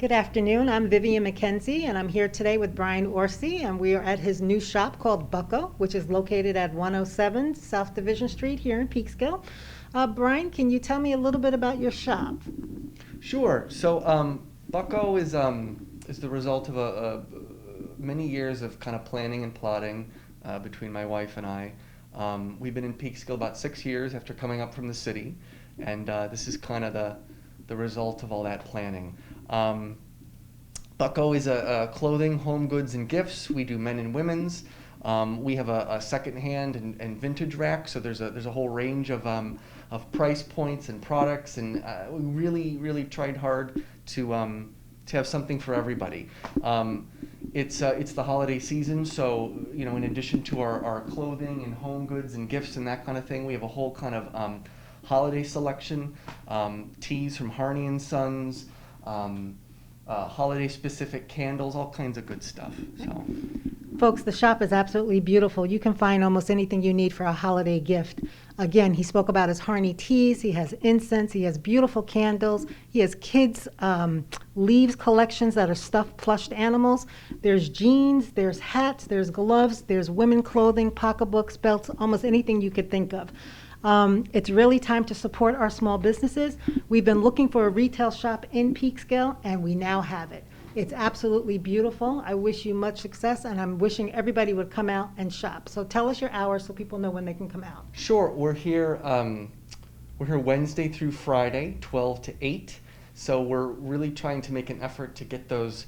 Good afternoon. I'm Vivian McKenzie, and I'm here today with Brian Orsi, and we are at his new shop called Bucco, which is located at 107 South Division Street here in Peekskill. Brian, can you tell me a little bit about your shop? Sure. So Bucco is the result of many years of kind of planning and plotting between my wife and I. We've been in Peekskill about 6 years after coming up from the city, and this is kind of the result of all that planning. Bucco is a clothing, home goods, and gifts. We do men and women's. We have a secondhand and vintage rack, so there's a whole range of price points and products, and we really tried hard to have something for everybody. It's the holiday season, so in addition to our clothing and home goods and gifts and that kind of thing, we have a whole kind of holiday selection, teas from Harney and Sons. Holiday-specific candles, all kinds of good stuff. So, folks, the shop is absolutely beautiful. You can find almost anything you need for a holiday gift. Again, he spoke about his Harney teas. He has incense. He has beautiful candles. He has kids' leaves collections that are stuffed plushed animals. There's jeans. There's hats. There's gloves. There's women clothing, pocketbooks, belts, almost anything you could think of. It's really time to support our small businesses. We've been looking for a retail shop in Peekskill, and we now have it. It's absolutely beautiful. I wish you much success, and I'm wishing everybody would come out and shop. So tell us your hours so people know when they can come out. Sure. We're here Wednesday through Friday, 12 to 8. So we're really trying to make an effort to get those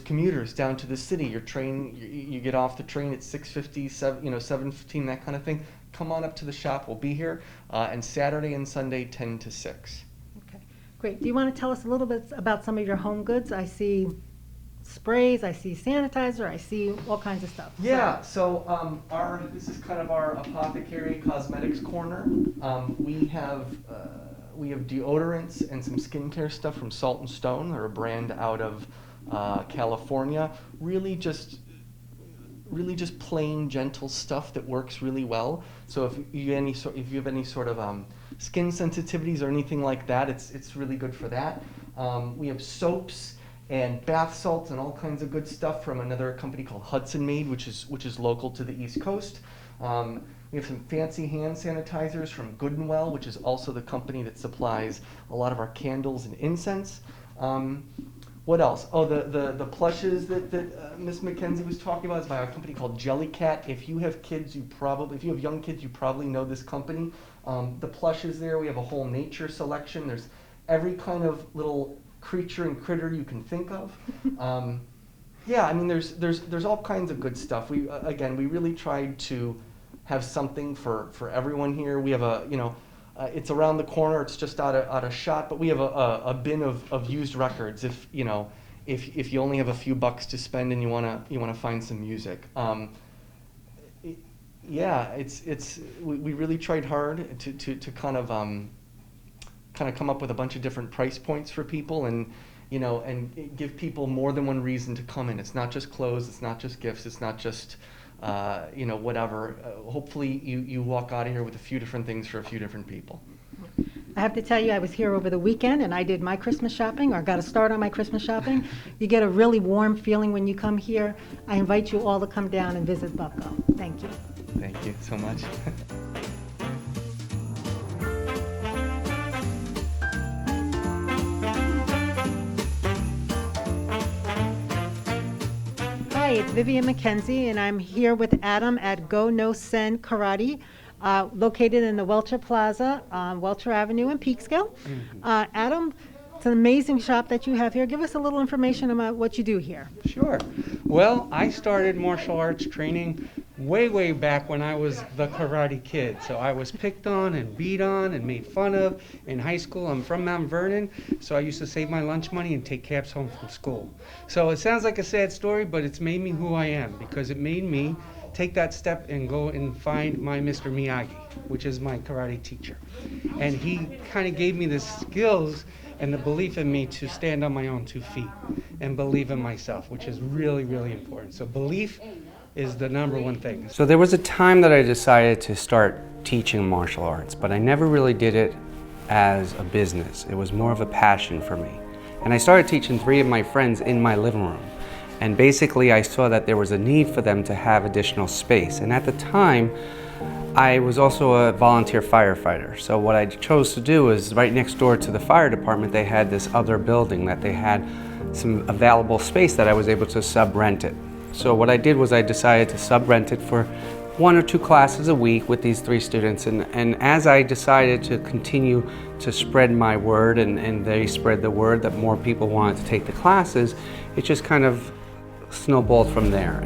commuters down to the city. Your train, you get off the train at 6:50, 7:15, that kind of thing. Come on up to the shop. We'll be here. And Saturday and Sunday, 10 to 6. Okay, great. Do you want to tell us a little bit about some of your home goods? I see sprays, I see sanitizer, I see all kinds of stuff. Yeah, so this is kind of our apothecary cosmetics corner. We have deodorants and some skincare stuff from Salt and Stone. They're a brand out of California. Really just plain, gentle stuff that works really well. So if you have any sort of skin sensitivities or anything like that, it's really good for that. We have soaps and bath salts and all kinds of good stuff from another company called Hudson Made, which is local to the East Coast. We have some fancy hand sanitizers from Good and Well, which is also the company that supplies a lot of our candles and incense. What else? Oh, the plushes that Miss McKenzie was talking about is by a company called Jellycat. If you have kids, if you have young kids, you probably know this company. The plushes there, we have a whole nature selection. There's every kind of little creature and critter you can think of. Yeah, I mean, there's all kinds of good stuff. We really tried to have something for everyone here. We have it's around the corner. It's just out of shot, but we have a bin of used records. If you only have a few bucks to spend and you wanna find some music. We really tried hard to kind of come up with a bunch of different price points for people, and give people more than one reason to come in. It's not just clothes. It's not just gifts. It's not just whatever. Hopefully you walk out of here with a few different things for a few different people. I have to tell you, I was here over the weekend and I did my Christmas shopping, or got a start on my Christmas shopping. You get a really warm feeling when you come here. I invite you all to come down and visit Bucco. Thank you. Thank you so much. Hi, it's Vivian McKenzie, and I'm here with Adam at No Sen Karate, located in the Welcher Plaza on Welcher Avenue in Peekskill. Adam, It's an amazing shop that you have here. Give us a little information about what you do here. Sure. Well, I started martial arts training way back when I was the Karate Kid. So I was picked on and beat on and made fun of in high school. I'm from Mount Vernon, so I used to save my lunch money and take cabs home from school. So it sounds like a sad story, but it's made me who I am, because it made me take that step and go and find my Mr. Miyagi, which is my karate teacher. And he kind of gave me the skills and the belief in me to stand on my own 2 feet and believe in myself, which is really important. So belief is the number one thing. So there was a time that I decided to start teaching martial arts, but I never really did it as a business. It was more of a passion for me. And I started teaching 3 of my friends in my living room. And basically I saw that there was a need for them to have additional space. And at the time, I was also a volunteer firefighter. So what I chose to do is, right next door to the fire department, they had this other building that they had some available space that I was able to sub-rent it. So what I did was I decided to sub-rent it for 1 or 2 classes a week with these 3 students. And as I decided to continue to spread my word, and they spread the word that more people wanted to take the classes, it just kind of snowballed from there.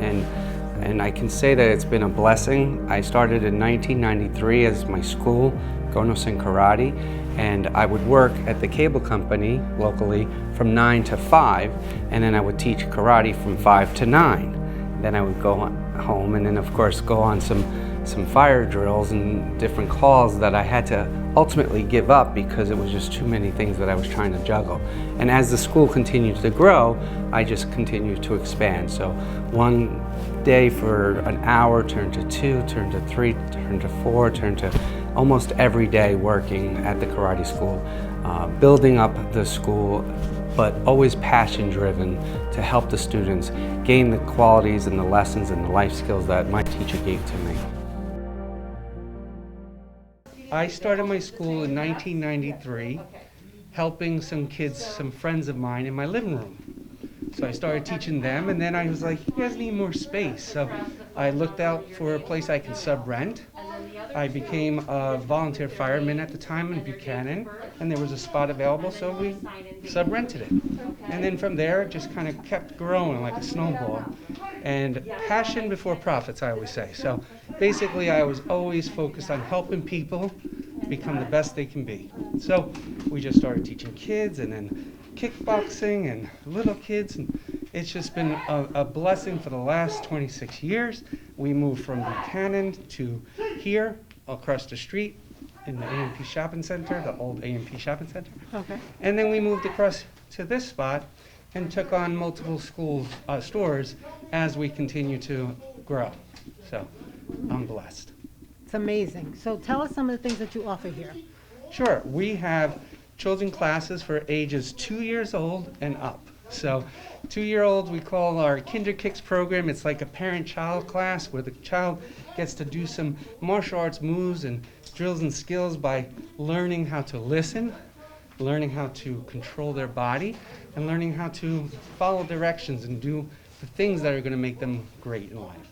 And I can say that it's been a blessing. I started in 1993 as my school, No Sen Karate, and I would work at the cable company locally from 9 to 5, and then I would teach karate from 5 to 9. Then I would go home and then of course go on some fire drills and different calls that I had to ultimately give up because it was just too many things that I was trying to juggle. And as the school continued to grow, I just continued to expand. So one day for an hour turned to 2, turned to 3, turned to 4, turned to almost every day working at the karate school, building up the school, but always passion driven to help the students gain the qualities and the lessons and the life skills that my teacher gave to me. I started my school in 1993, helping some kids, some friends of mine in my living room. So I started teaching them, and then I was like, you guys need more space. So I looked out for a place I could sub-rent. I became a volunteer fireman at the time in Buchanan, and there was a spot available, so we sub-rented it. And then from there, it just kind of kept growing like a snowball. And passion before profits, I always say. So basically, I was always focused on helping people become the best they can be. So we just started teaching kids, and then kickboxing and little kids, and it's just been a blessing for the last 26 years. We moved from Buchanan to here, across the street in the A&P Shopping Center, the old A&P Shopping Center. Okay. And then we moved across to this spot and took on multiple stores as we continue to grow. So I'm blessed. It's amazing. So tell us some of the things that you offer here. Sure, we have children classes for ages 2 years old and up. So 2-year-olds we call our Kinder Kicks program. It's like a parent-child class where the child gets to do some martial arts moves and drills and skills by learning how to listen, learning how to control their body, and learning how to follow directions and do the things that are going to make them great in life.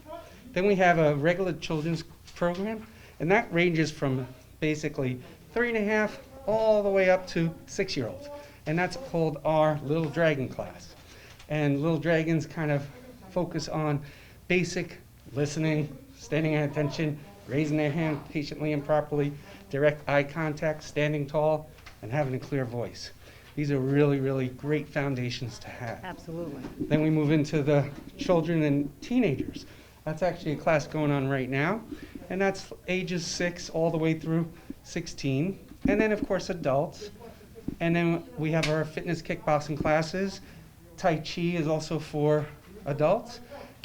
Then we have a regular children's program, and that ranges from basically 3.5 all the way up to 6-year-olds. And that's called our Little Dragon class. And Little Dragons kind of focus on basic listening, standing at attention, raising their hand patiently and properly, direct eye contact, standing tall, and having a clear voice. These are really great foundations to have. Absolutely. Then we move into the children and teenagers. That's actually a class going on right now, and that's ages 6 all the way through 16. And then, of course, adults. And then we have our fitness kickboxing classes. Tai Chi is also for adults.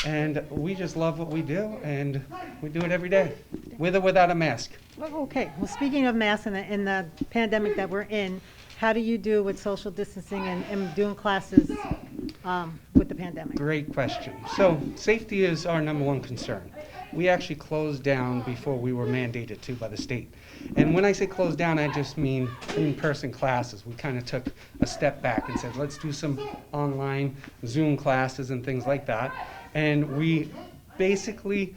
And we just love what we do, and we do it every day, with or without a mask. Well, okay. Well, speaking of masks in the pandemic that we're in, how do you do with social distancing and doing classes with the pandemic? Great question. So safety is our number one concern. We actually closed down before we were mandated to by the state. And when I say closed down, I just mean in-person classes. We kind of took a step back and said, let's do some online Zoom classes and things like that. And we basically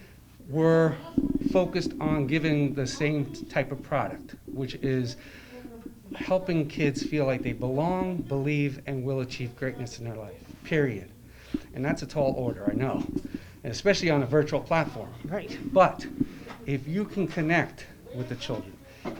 were focused on giving the same type of product, which is helping kids feel like they belong, believe, and will achieve greatness in their life, period. And that's a tall order, I know, and especially on a virtual platform. Right. But if you can connect with the children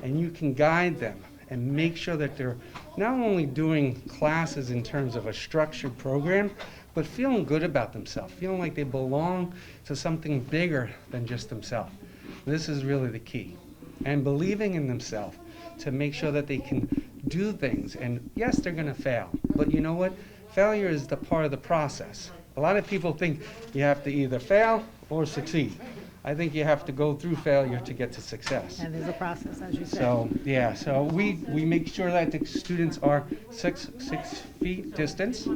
and you can guide them and make sure that they're not only doing classes in terms of a structured program, but feeling good about themselves, feeling like they belong to something bigger than just themselves. This is really the key. And believing in themselves to make sure that they can do things. And yes, they're going to fail. But you know what? Failure is the part of the process. A lot of people think you have to either fail or succeed. I think you have to go through failure to get to success. And there's a process, as you said. So, yeah, so we make sure that the students are 6 feet distance.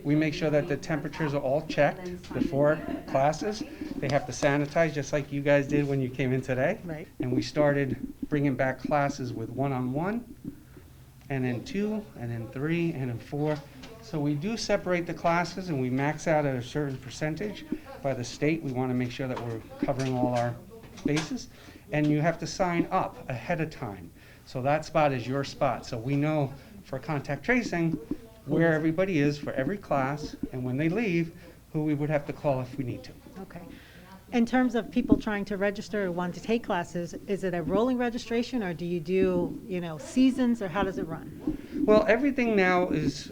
We make sure that the temperatures are all checked before classes. They have to sanitize just like you guys did when you came in today. Right. And we started bringing back classes with 1-on-1, and then 2, and then 3, and then 4. So we do separate the classes, and we max out at a certain percentage by the state. We want to make sure that we're covering all our bases. And you have to sign up ahead of time. So that spot is your spot. So we know for contact tracing where everybody is for every class, and when they leave, who we would have to call if we need to. Okay. In terms of people trying to register or want to take classes, is it a rolling registration, or do you do, seasons, or how does it run? Well, everything now is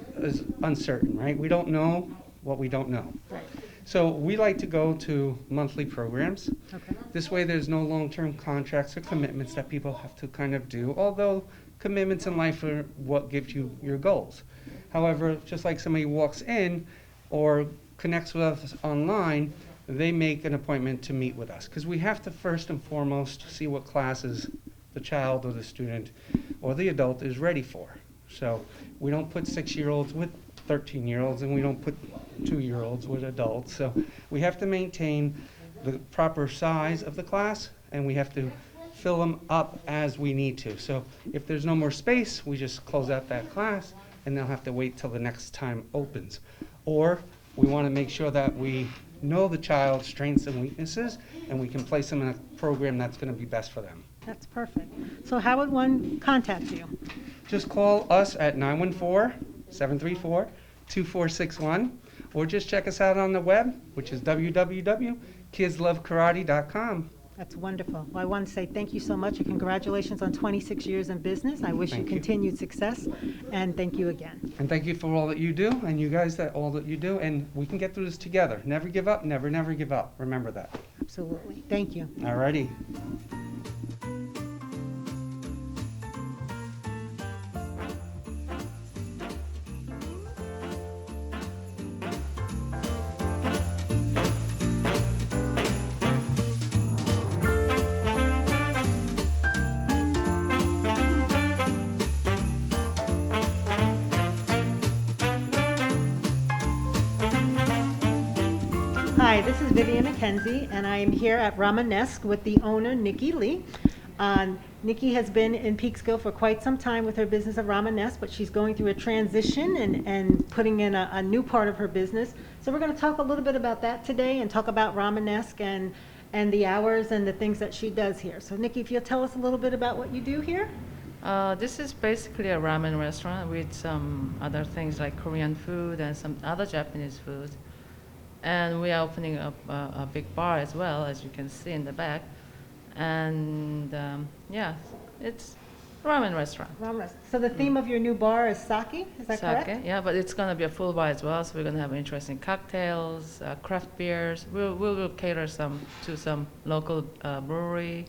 uncertain, right? We don't know what we don't know. Right. So we like to go to monthly programs. Okay. This way there's no long-term contracts or commitments that people have to kind of do, although commitments in life are what gives you your goals. However, just like somebody walks in or connects with us online, they make an appointment to meet with us, because we have to first and foremost see what classes the child or the student or the adult is ready for. So we don't put 6-year-olds with 13-year-olds, and we don't put 2-year-olds with adults. So we have to maintain the proper size of the class, and we have to fill them up as we need to. So if there's no more space, we just close out that class, and they'll have to wait till the next time opens. Or we want to make sure that we know the child's strengths and weaknesses, and we can place them in a program that's going to be best for them. That's perfect. So how would one contact you? Just call us at 914-734-2461, or just check us out on the web, which is www.kidslovekarate.com. That's wonderful. Well, I want to say thank you so much, and congratulations on 26 years in business. I wish you Thank you. continued success, and thank you again. And thank you for all that you do, and you guys all that you do, and we can get through this together. Never give up, never, never give up. Remember that. Absolutely. Thank you. All righty. Hi, this is Vivian McKenzie, and I am here at Ramenesque with the owner, Nikki Lee. Nikki has been in Peekskill for quite some time with her business of Ramenesque, but she's going through a transition and putting in a new part of her business. So we're going to talk a little bit about that today and talk about Ramenesque and the hours and the things that she does here. So Nikki, if you'll tell us a little bit about what you do here. This is basically a ramen restaurant with some other things like Korean food and some other Japanese food. And we are opening up a big bar as well, as you can see in the back. And yeah, it's a ramen restaurant. Ramenesque. So the theme of your new bar is sake, is that correct? Sake, yeah, but it's going to be a full bar as well, so we're going to have interesting cocktails, craft beers. We'll cater to some local brewery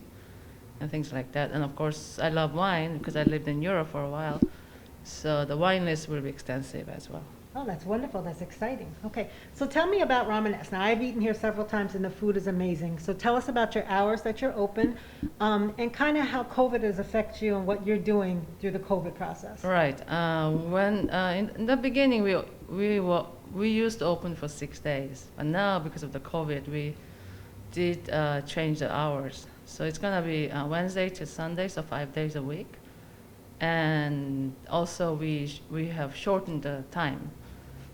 and things like that. And of course, I love wine because I lived in Europe for a while, so the wine list will be extensive as well. Oh, that's wonderful. That's exciting. Okay, so tell me about Ramenesque. Now, I've eaten here several times, and the food is amazing. So tell us about your hours that you're open, and kind of how COVID has affected you and what you're doing through the COVID process. Right. When in the beginning we used to open for 6 days, but now because of the COVID, we did change the hours. So it's gonna be Wednesday to Sunday, so 5 days a week, and also we have shortened the time.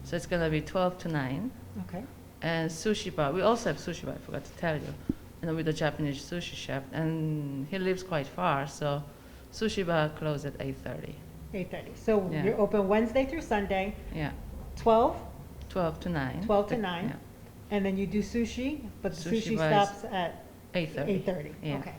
So it's going to be 12 to 9. Okay. And sushi bar. We also have sushi bar, I forgot to tell you. And with a Japanese sushi chef. And he lives quite far, so sushi bar closes at 8:30. 8:30. So Yeah. you're open Wednesday through Sunday, Yeah, 12, 12 to 9. 12 to 9. Yeah, And then you do sushi, but the Sushi sushi wise, stops at 8:30. 8:30. Yeah. Okay.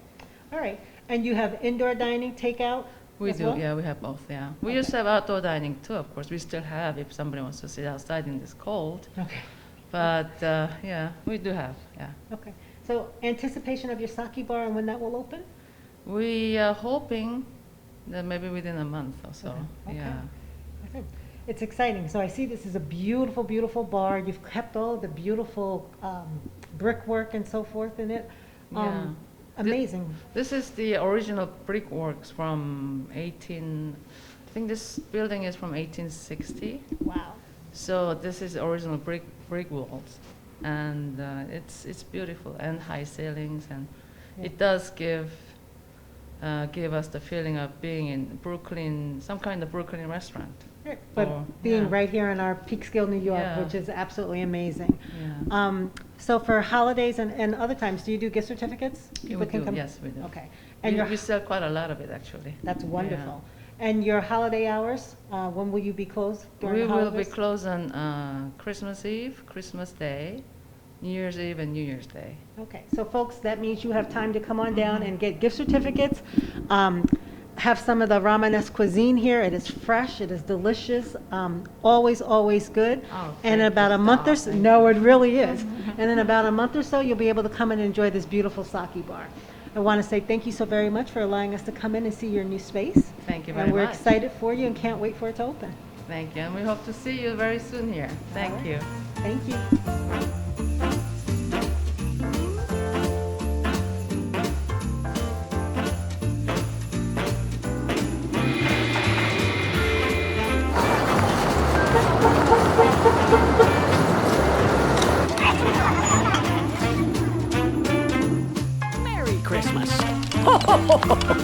All right. And you have indoor dining, takeout We as do, well? yeah, we have both, yeah. We Okay. used to have outdoor dining too, of course. We still have if somebody wants to sit outside in this cold. Okay. But yeah, we do have, yeah. Okay. So anticipation of your sake bar and when that will open? We are hoping that maybe within a month or so, Okay. yeah. Okay. It's exciting. So I see this is a beautiful, beautiful bar. You've kept all the beautiful brickwork and so forth in it. Yeah. Amazing. This is the original brickworks from 18, I think this building is from 1860. Wow. So this is original brick walls, and it's beautiful and high ceilings, and Yeah. it does give us the feeling of being in Brooklyn, some kind of Brooklyn restaurant. Right. But Or- being yeah. right here in our Peekskill, New York, Yeah. which is absolutely amazing. Yeah. So for holidays and other times, do you do gift certificates? Yeah, People we can do. come- Yes, we do. Okay. And We sell quite a lot of it actually. that's wonderful. And your holiday hours, when will you be closed during We the will be holidays? closed on Christmas Eve, Christmas Day, New Year's Eve, and New Year's Day. Okay, so folks, that means you have time to come on down and get gift certificates. Have some of the Ramenesque cuisine here. It is fresh, it is delicious, always, always good. Oh, And in thank about you. a month or Oh, so, thank no, it really is. And in about a month or so, you'll be able to come and enjoy this beautiful sake bar. I want to say thank you so very much for allowing us to come in and see your new space. Thank you very And we're much. excited for you and can't wait for it to open. Thank you, and we hope to see you very soon here. Thank right. you. Thank you. Merry Christmas. Ho, ho, ho, ho, ho.